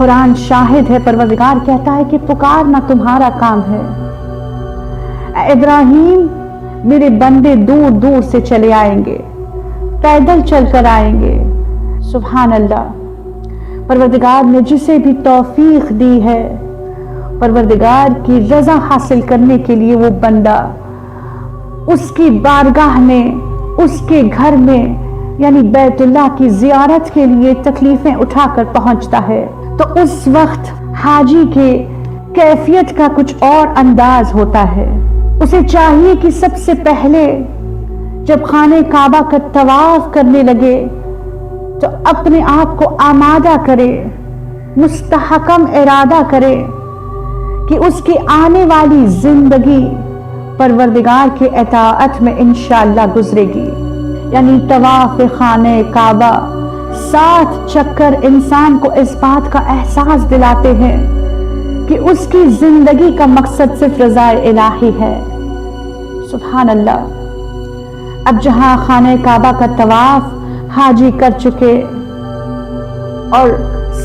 قرآن شاہد ہے، پروردگار کہتا ہے کہ پکارنا تمہارا کام ہے۔ اے ابراہیم، میرے بندے دور دور سے چلے آئیں گے، پیدل چل کر آئیں گے۔ سبحان اللہ، پروردگار نے جسے بھی توفیق دی ہے، پروردگار کی رضا حاصل کرنے کے لیے وہ بندہ اس کی بارگاہ میں، اس کے گھر میں یعنی بیت اللہ کی زیارت کے لیے تکلیفیں اٹھا کر پہنچتا ہے، تو اس وقت حاجی کے کیفیت کا کچھ اور انداز ہوتا ہے۔ اسے چاہیے کہ سب سے پہلے جب خانہ کعبہ کا طواف کرنے لگے تو اپنے آپ کو آمادہ کرے، مستحکم ارادہ کرے کہ اس کی آنے والی زندگی پروردگار کے اطاعت میں انشاءاللہ گزرے گی۔ یعنی طواف خانہ کعبہ 7 چکر انسان کو اس بات کا احساس دلاتے ہیں کہ اس کی زندگی کا مقصد صرف رضا الہی ہے۔ سبحان اللہ۔ اب جہاں خانہ کعبہ کا طواف حاجی کر چکے اور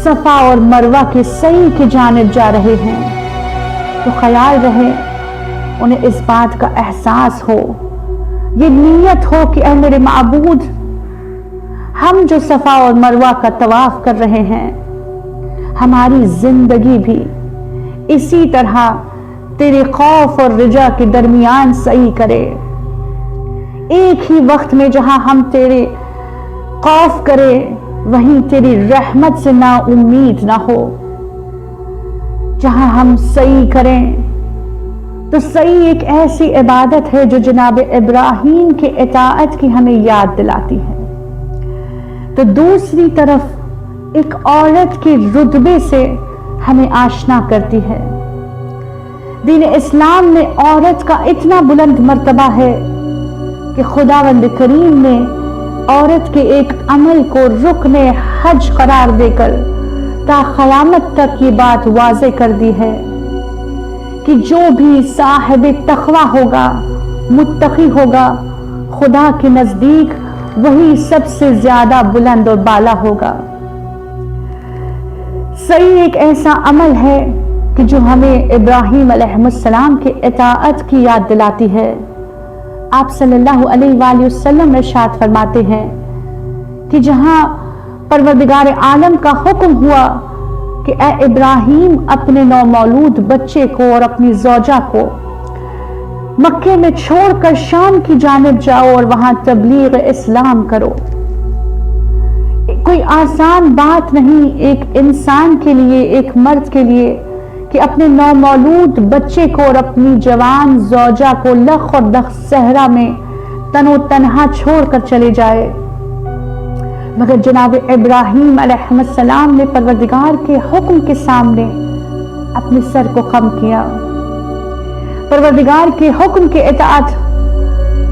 صفا اور مروہ کے سعی کی جانب جا رہے ہیں، تو خیال رہے انہیں اس بات کا احساس ہو، یہ نیت ہو کہ اے میرے معبود، ہم جو صفا اور مروہ کا طواف کر رہے ہیں، ہماری زندگی بھی اسی طرح تیرے خوف اور رجا کے درمیان سعی کرے۔ ایک ہی وقت میں جہاں ہم تیرے خوف کرے، وہیں تیری رحمت سے نا امید نہ ہو۔ جہاں ہم سعی کریں تو سعی ایک ایسی عبادت ہے جو جناب ابراہیم کے اطاعت کی ہمیں یاد دلاتی ہے، تو دوسری طرف ایک عورت کے رتبے سے ہمیں آشنا کرتی ہے۔ دین اسلام میں عورت کا اتنا بلند مرتبہ ہے کہ خداوند کریم نے عورت کے ایک عمل کو رکن حج قرار دے کر تا قیامت تک یہ بات واضح کر دی ہے کہ جو بھی صاحب تقوی ہوگا، متقی ہوگا، خدا کے نزدیک وہی سب سے زیادہ بلند اور بالا ہوگا۔ صحیح ایک ایسا عمل ہے کہ جو ہمیں ابراہیم علیہ السلام کے اطاعت کی یاد دلاتی ہے۔ آپ صلی اللہ علیہ وآلہ وسلم ارشاد فرماتے ہیں کہ جہاں پروردگار عالم کا حکم ہوا کہ اے ابراہیم اپنے نومولود بچے کو اور اپنی زوجہ کو مکے میں چھوڑ کر شام کی جانب جاؤ اور وہاں تبلیغ اسلام کرو، کوئی آسان بات نہیں ایک انسان کے لیے، ایک مرد کے لیے کہ اپنے نومولود بچے کو اور اپنی جوان زوجہ کو لخ اور دخ صحرا میں تن و تنہا چھوڑ کر چلے جائے، مگر جناب ابراہیم علیہ السلام نے پروردگار کے حکم کے سامنے اپنے سر کو خم کیا، پروردگار کے حکم کے اطاعت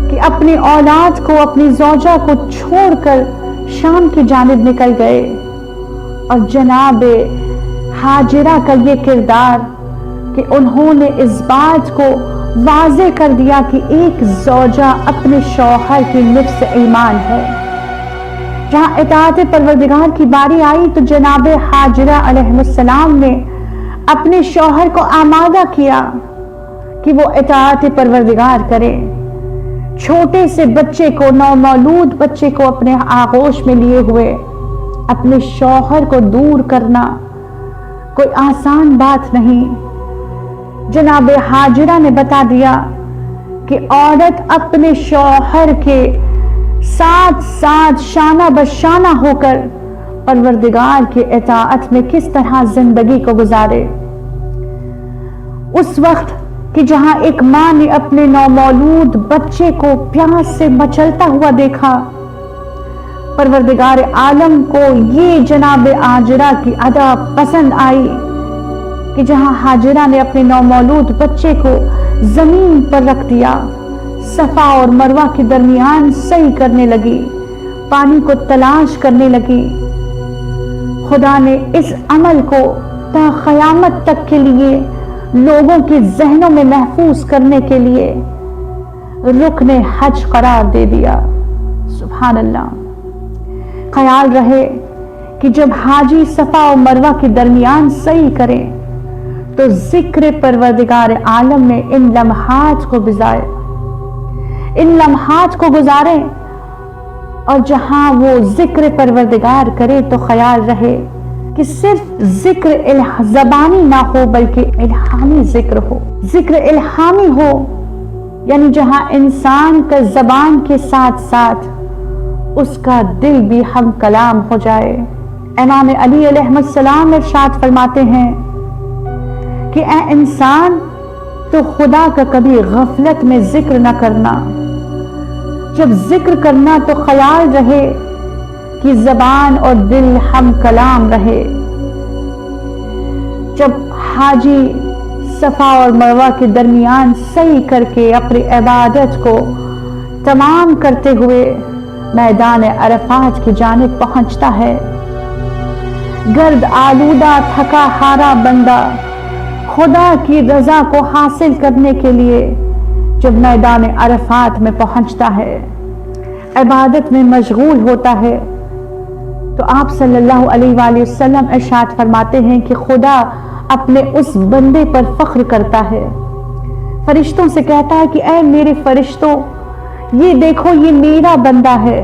کہ اپنی اولاد کو، اپنی زوجہ کو چھوڑ کر شام کی جانب نکل گئے، اور جناب ہاجرہ کا یہ کردار کہ انہوں نے اس بات کو واضح کر دیا کہ ایک زوجہ اپنے شوہر کی نفس ایمان ہے۔ جہاں اطاعت پروردگار کی باری آئی تو جناب ہاجرہ علیہ السلام نے اپنے شوہر کو آمادہ کیا کہ وہ اطاعت پروردگار کرے۔ چھوٹے سے بچے کو، نومولود بچے کو اپنے آغوش میں لیے ہوئے اپنے شوہر کو دور کرنا کوئی آسان بات نہیں۔ جناب ہاجرہ نے بتا دیا کہ عورت اپنے شوہر کے ساتھ ساتھ شانہ بشانہ ہو کر پروردگار کے اطاعت میں کس طرح زندگی کو گزارے۔ اس وقت کہ جہاں ایک ماں نے اپنے نومولود بچے کو پیاس سے مچلتا ہوا دیکھا، پروردگار عالم کو یہ جناب ہاجرہ کی ادا پسند آئی کہ جہاں ہاجرہ نے اپنے نومولود بچے کو زمین پر رکھ دیا، صفا اور مروہ کے درمیان سعی کرنے لگی، پانی کو تلاش کرنے لگی، خدا نے اس عمل کو تا قیامت تک کے لیے لوگوں کے ذہنوں میں محفوظ کرنے کے لیے رکن حج قرار دے دیا۔ سبحان اللہ۔ خیال رہے کہ جب حاجی صفا و مروہ کے درمیان سعی کرے تو ذکر پروردگار عالم میں ان لمحات کو گزارے اور جہاں وہ ذکر پروردگار کرے تو خیال رہے کہ صرف ذکر زبانی نہ ہو بلکہ الہامی ذکر ہو، ذکر الہامی ہو، یعنی جہاں انسان کا زبان کے ساتھ ساتھ اس کا دل بھی ہم کلام ہو جائے۔ امام علی علیہ السلام ارشاد فرماتے ہیں کہ اے انسان تو خدا کا کبھی غفلت میں ذکر نہ کرنا، جب ذکر کرنا تو خیال رہے کہ زبان اور دل ہم کلام رہے۔ جب حاجی صفا اور مروہ کے درمیان سعی کر کے اپنی عبادت کو تمام کرتے ہوئے میدان عرفات کی جانب پہنچتا ہے، گرد آلودہ تھکا ہارا بندہ خدا کی رضا کو حاصل کرنے کے لیے جب میدان عرفات میں پہنچتا ہے، عبادت میں مشغول ہوتا ہے، تو آپ صلی اللہ علیہ وآلہ وسلم ارشاد فرماتے ہیں کہ خدا اپنے اس بندے پر فخر کرتا ہے، فرشتوں سے کہتا ہے کہ اے میرے فرشتوں، یہ دیکھو یہ میرا بندہ ہے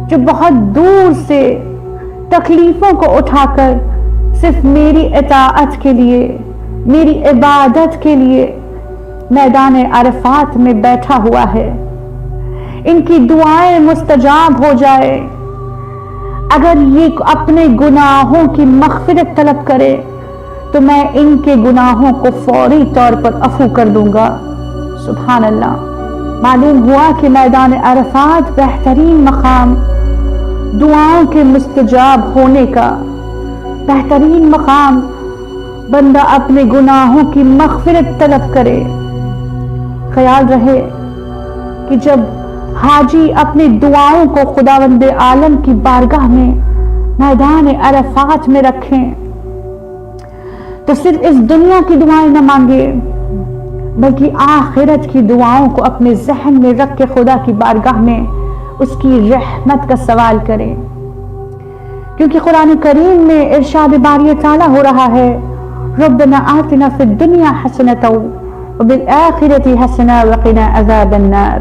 جو بہت دور سے تکلیفوں کو اٹھا کر صرف میری اطاعت کے لیے، میری عبادت کے لیے میدان عرفات میں بیٹھا ہوا ہے، ان کی دعائیں مستجاب ہو جائے، اگر یہ اپنے گناہوں کی مغفرت طلب کرے تو میں ان کے گناہوں کو فوری طور پر عفو کر دوں گا۔ سبحان اللہ۔ معلوم ہوا کہ میدان عرفات بہترین مقام، دعاؤں کے مستجاب ہونے کا بہترین مقام، بندہ اپنے گناہوں کی مغفرت طلب کرے۔ خیال رہے کہ جب حاجی اپنی دعاؤں کو خداوند عالم کی بارگاہ میں میدان عرفات میں رکھیں تو صرف اس دنیا کی دعائیں نہ مانگے بلکہ آخرت کی دعاؤں کو اپنے ذہن میں رکھ کے خدا کی بارگاہ میں اس کی رحمت کا سوال کریں، کیونکہ قرآن کریم میں ارشاد باری تعالیٰ ہو رہا ہے ربنا آتنا فی الدنیا حسنۃ وبالآخرۃ حسنۃ وقنا عذاب النار۔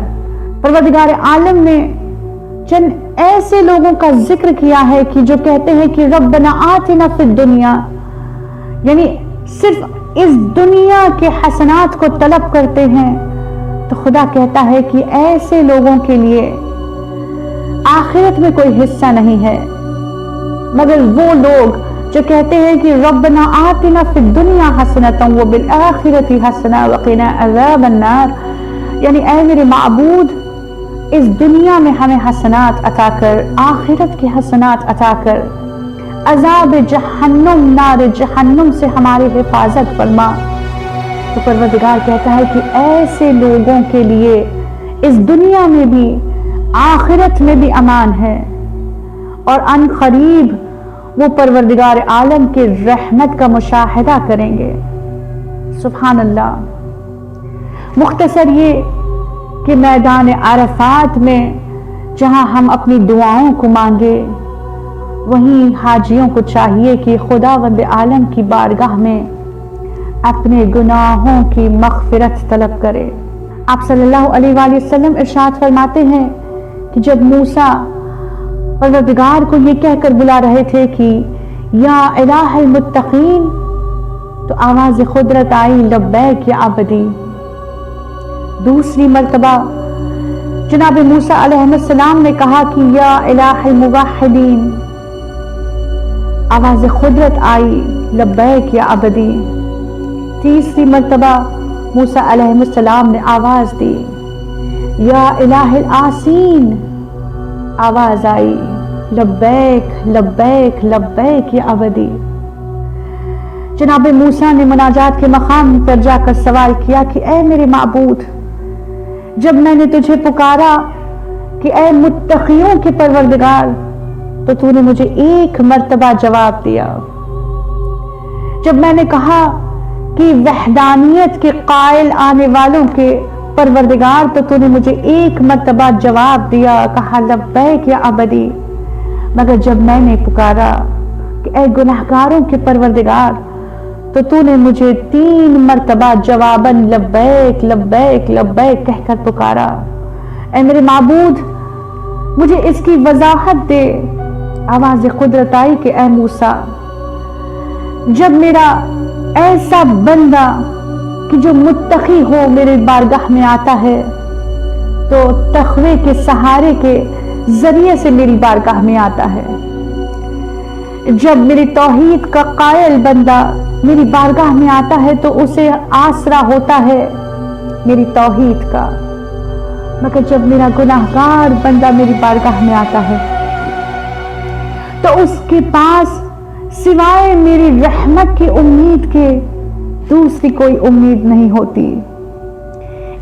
پروردگار عالم نے چند ایسے لوگوں کا ذکر کیا ہے کہ جو کہتے ہیں کہ ربنا آتنا فی الدنیا، یعنی صرف اس دنیا کے حسنات کو طلب کرتے ہیں، تو خدا کہتا ہے کہ ایسے لوگوں کے لیے آخرت میں کوئی حصہ نہیں ہے، مگر وہ لوگ جو کہتے ہیں کہ ربنا آتنا فی الدنیا حسنۃ وبالآخرۃ حسنۃ وقنا عذاب النار، یعنی اے میرے معبود اس دنیا میں ہمیں حسنات عطا کر، آخرت کے حسنات عطا کر، عذاب جہنم، نار جہنم سے ہماری حفاظت فرما۔ تو پروردگار کہتا ہے کہ ایسے لوگوں کے لیے اس دنیا میں بھی آخرت میں بھی امان ہے، اور ان قریب وہ پروردگار عالم کے رحمت کا مشاہدہ کریں گے۔ سبحان اللہ۔ مختصر یہ کہ میدان عرفات میں جہاں ہم اپنی دعاؤں کو مانگے، وہیں حاجیوں کو چاہیے کہ خداوند عالم کی بارگاہ میں اپنے گناہوں کی مغفرت طلب کرے۔ آپ صلی اللہ علیہ وآلہ وسلم ارشاد فرماتے ہیں کہ جب موسیٰ پروردگار کو یہ کہہ کر بلا رہے تھے کہ یا الہ المتقین، تو آواز قدرت آئی لبیک یا عبدی۔ دوسری مرتبہ جناب موسیٰ علیہ السلام نے کہا کہ یا الہ الموحدین، آواز قدرت آئی لبیک یا عبدی۔ تیسری مرتبہ موسیٰ علیہ السلام نے آواز دی یا الہ العاصین، آواز آئی لبیک لبیک لبیک یا عبدی۔ جناب موسیٰ نے مناجات کے مقام پر جا کر سوال کیا کہ اے میرے معبود، جب میں نے تجھے پکارا کہ اے متقیوں کے پروردگار، تو تو نے مجھے ایک مرتبہ جواب دیا، جب میں نے کہا کہ وحدانیت کے قائل آنے والوں کے پروردگار، تو تو نے مجھے ایک مرتبہ جواب دیا، کہا لبیک یا عبدی۔ مگر جب میں نے پکارا کہ اے گناہگاروں کے پروردگار، تو تو نے مجھے 3 مرتبہ جواباً لبیک لبیک لبیک کہہ کر پکارا۔ اے میرے معبود، مجھے اس کی وضاحت دے۔ آواز قدرت آئی کہ اے موسیٰ، جب میرا ایسا بندہ کہ جو متقی ہو میرے بارگاہ میں آتا ہے تو تقوی کے سہارے کے ذریعے سے میری بارگاہ میں آتا ہے۔ جب میری توحید کا قائل بندہ میری بارگاہ میں آتا ہے تو اسے آسرا ہوتا ہے میری توحید کا، مگر جب میرا گناہگار بندہ میری بارگاہ میں آتا ہے تو اس کے پاس سوائے میری رحمت کی امید کے دوسری کوئی امید نہیں ہوتی۔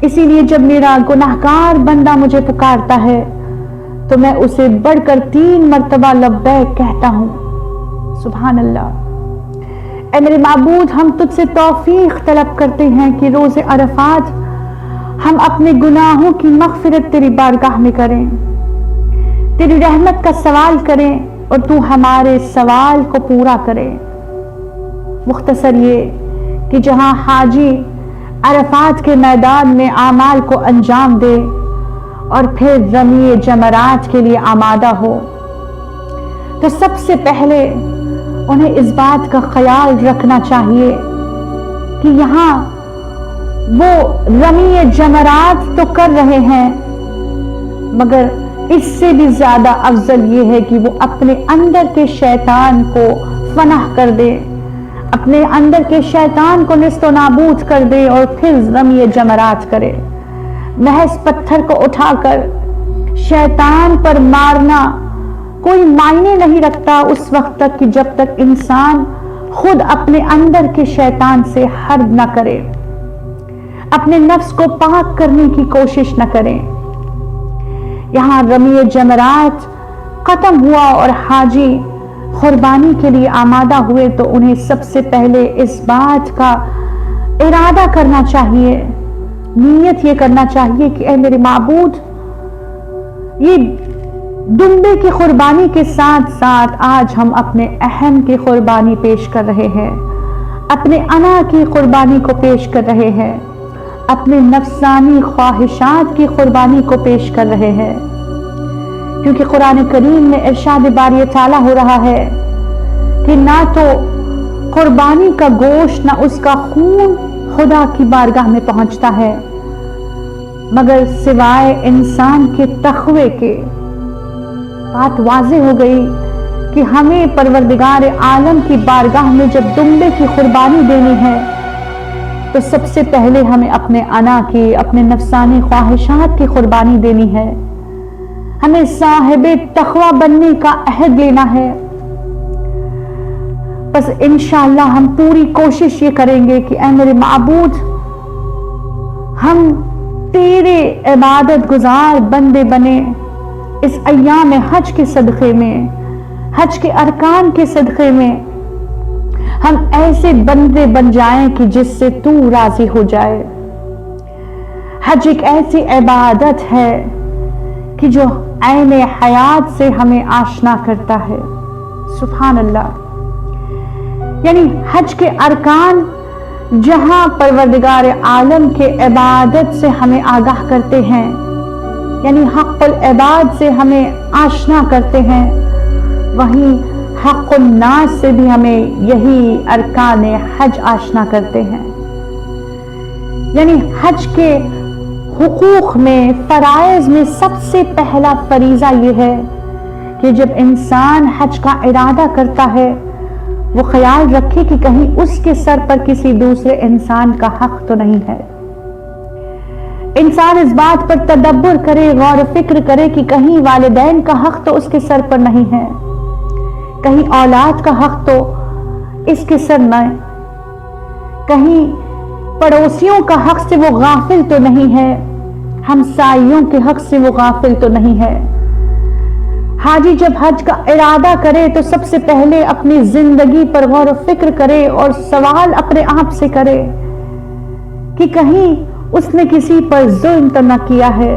اسی لیے جب میرا گناہگار بندہ مجھے پکارتا ہے تو میں اسے بڑھ کر 3 مرتبہ لبیک کہتا ہوں۔ سبحان اللہ۔ اے میرے معبود، ہم تجھ سے توفیق طلب کرتے ہیں کہ روز عرفات ہم اپنے گناہوں کی مغفرت تیری بارگاہ میں کریں، تیری رحمت کا سوال کریں اور تو ہمارے سوال کو پورا کرے۔ مختصر یہ کہ جہاں حاجی عرفات کے میدان میں اعمال کو انجام دے اور پھر رمی جمرات کے لیے آمادہ ہو تو سب سے پہلے انہیں اس بات کا خیال رکھنا چاہیے کہ یہاں وہ رمی جمرات تو کر رہے ہیں، مگر اس سے بھی زیادہ افضل یہ ہے کہ وہ اپنے اندر کے شیطان کو فنا کر دے، اپنے اندر کے شیطان کو نیست و نابود کر دے اور پھر رمی جمرات کرے۔ محض پتھر کو اٹھا کر شیطان پر مارنا کوئی معنی نہیں رکھتا اس وقت تک کہ جب تک انسان خود اپنے اندر کے شیطان سے حرب نہ کرے، اپنے نفس کو پاک کرنے کی کوشش نہ کرے۔ یہاں رمی جمرات ختم ہوا اور حاجی قربانی کے لیے آمادہ ہوئے تو انہیں سب سے پہلے اس بات کا ارادہ کرنا چاہیے، نیت یہ کرنا چاہیے کہ اے میرے معبود، یہ دمبے کی قربانی کے ساتھ ساتھ آج ہم اپنے اہم کی قربانی پیش کر رہے ہیں، اپنے انا کی قربانی کو پیش کر رہے ہیں، اپنے نفسانی خواہشات کی قربانی کو پیش کر رہے ہیں، کیونکہ قرآن کریم میں ارشاد باری تعالیٰ ہو رہا ہے کہ نہ تو قربانی کا گوشت نہ اس کا خون خدا کی بارگاہ میں پہنچتا ہے مگر سوائے انسان کے تقوی کے۔ بات واضح ہو گئی کہ ہمیں پروردگار عالم کی بارگاہ میں جب دمبے کی قربانی دینی ہے تو سب سے پہلے ہمیں اپنے انا کی، اپنے نفسانی خواہشات کی قربانی دینی ہے، ہمیں صاحب تقوی بننے کا عہد لینا ہے۔ بس انشاءاللہ ہم پوری کوشش یہ کریں گے کہ اے میرے معبود، ہم تیرے عبادت گزار بندے بنے، اس ایام حج کے صدقے میں، حج کے ارکان کے صدقے میں ہم ایسے بندے بن جائیں کہ جس سے تو راضی ہو جائے۔ حج ایک ایسی عبادت ہے کہ جو عین حیات سے ہمیں آشنا کرتا ہے۔ سبحان اللہ۔ یعنی حج کے ارکان جہاں پروردگار عالم کے عبادت سے ہمیں آگاہ کرتے ہیں، یعنی حق العباد سے ہمیں آشنا کرتے ہیں، وہیں حق الناس سے بھی ہمیں یہی ارکان حج آشنا کرتے ہیں۔ یعنی حج کے حقوق میں، فرائض میں سب سے پہلا فریضہ یہ ہے کہ جب انسان حج کا ارادہ کرتا ہے وہ خیال رکھے کہ کہیں اس کے سر پر کسی دوسرے انسان کا حق تو نہیں ہے۔ انسان اس بات پر تدبر کرے، غور و فکر کرے کہ کہیں والدین کا حق تو اس کے سر پر نہیں ہے، کہیں اولاد کا حق تو اس کے سر نہ، کہیں پڑوسیوں کا حق سے وہ غافل تو نہیں ہے، ہمسائیوں کے حق سے وہ غافل تو نہیں ہے۔ حاجی جب حج کا ارادہ کرے تو سب سے پہلے اپنی زندگی پر غور و فکر کرے اور سوال اپنے آپ سے کرے کہ کہیں اس نے کسی پر ظلم تو نہ کیا ہے،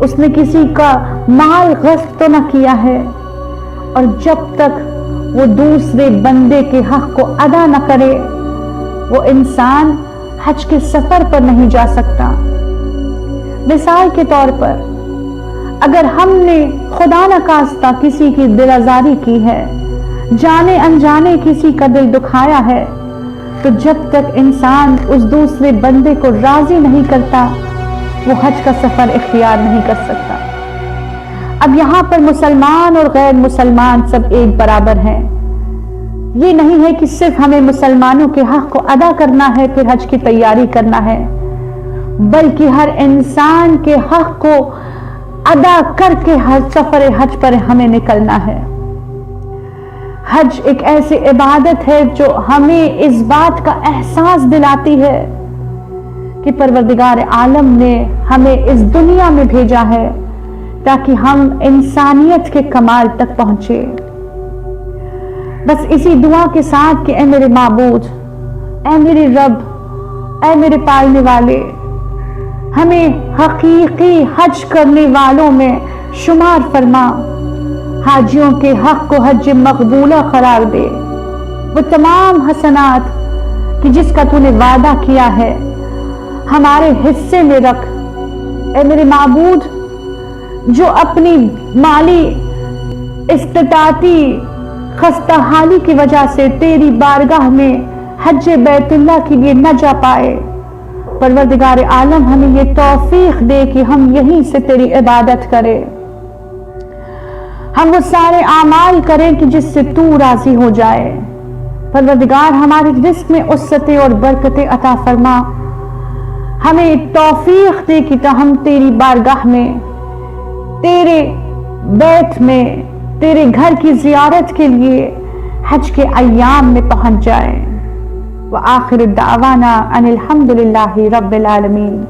اس نے کسی کا مال غصب تو نہ کیا ہے، اور جب تک وہ دوسرے بندے کے حق کو ادا نہ کرے وہ انسان حج کے سفر پر نہیں جا سکتا۔ مثال کے طور پر اگر ہم نے خدا نخواستہ کسی کی دل آزاری کی ہے، جانے انجانے کسی کا دل دکھایا ہے، تو جب تک انسان اس دوسرے بندے کو راضی نہیں کرتا وہ حج کا سفر اختیار نہیں کر سکتا۔ اب یہاں پر مسلمان اور غیر مسلمان سب ایک برابر ہیں۔ یہ نہیں ہے کہ صرف ہمیں مسلمانوں کے حق کو ادا کرنا ہے پھر حج کی تیاری کرنا ہے، بلکہ ہر انسان کے حق کو ادا کر کے سفر حج پر ہمیں نکلنا ہے۔ حج ایک ایسی عبادت ہے جو ہمیں اس بات کا احساس دلاتی ہے کہ پروردگار عالم نے ہمیں اس دنیا میں بھیجا ہے تاکہ ہم انسانیت کے کمال تک پہنچے۔ بس اسی دعا کے ساتھ کہ اے میرے معبود، اے میرے رب، اے میرے پالنے والے، ہمیں حقیقی حج کرنے والوں میں شمار فرما، حاجیوں کے حق کو حج مقبولہ قرار دے، وہ تمام حسنات کہ جس کا تو نے وعدہ کیا ہے ہمارے حصے میں رکھ۔ اے میرے معبود، جو اپنی مالی استطاعتی خستہ حالی کی وجہ سے تیری بارگاہ میں حج بیت اللہ کے لیے نہ جا پائے، پروردگار عالم ہمیں یہ توفیق دے کہ ہم یہیں سے تیری عبادت کریں، ہم وہ سارے اعمال کریں کہ جس سے تو راضی ہو جائے۔ پروردگار ہمارے رزق میں وسعتیں اور برکتیں عطا فرما، ہمیں توفیق دے کہ ہم تیری بارگاہ میں، تیرے بیت میں، تیرے گھر کی زیارت کے لیے حج کے ایام میں پہنچ جائیں۔ وآخر دعوانا ان الحمد للہ رب العالمین۔